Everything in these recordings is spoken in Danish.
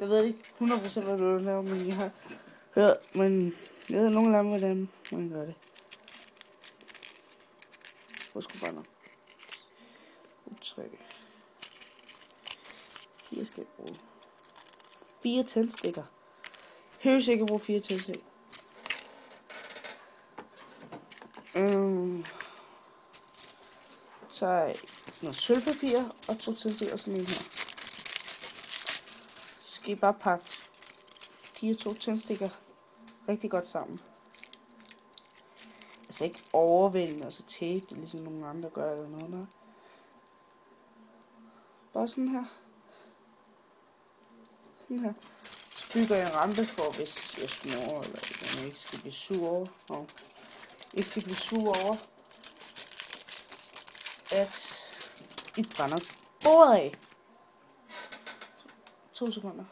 Jeg ved ikke 100% hvad du laver, men jeg har hørt, men jeg ved nogenlunde hvordan man gør det. Hvor skulle bare nok? 3. 4 skal jeg bruge. 4 tændstikker. Helt sikkert bruge 4 tændstikker. Tag noget sølvpapir og 2 tændstikker og sådan en her. Så skal I bare pakke de her 2 tændstikker rigtig godt sammen. Altså ikke overvældende og så tape det ligesom nogle andre gør eller noget der. Bare sådan her. Sådan her. Så bygger jeg en rampe for, hvis jeg snurrer, eller jeg ikke skal blive sur over. Og ikke skal blive sur over, at I brænder bordet af. 2 sekunder.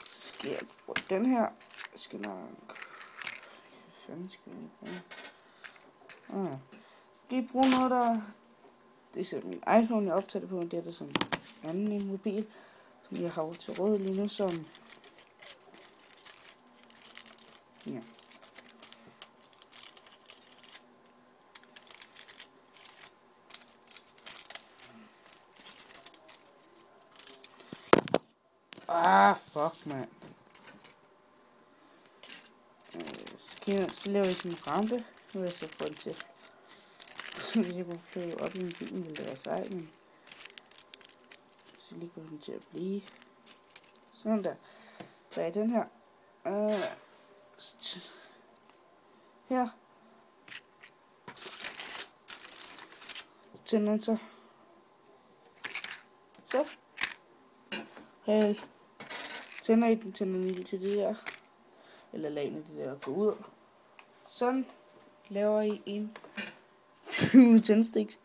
Så skal jeg bruge den her. Jeg skal nok... Hvad fanden skal jeg bruge? Skal I bruge noget, der... Det er så min iPhone, jeg optager det på, det er der sådan en anden mobil, som jeg har til råd lige nu, som... Ja. Fuck, mand. Så laver jeg sådan en rampe. Nu vil jeg så få den til. Så hvis jeg kunne få op i min bil, ville det være sejt, men... Så lige kunne den til at blive. Sådan der. Så er den her. Her. Tænder den så. Så. Tænder I den, tænder den til det der. Eller lagene det der går ud. Sådan laver I en flyvende tændstik.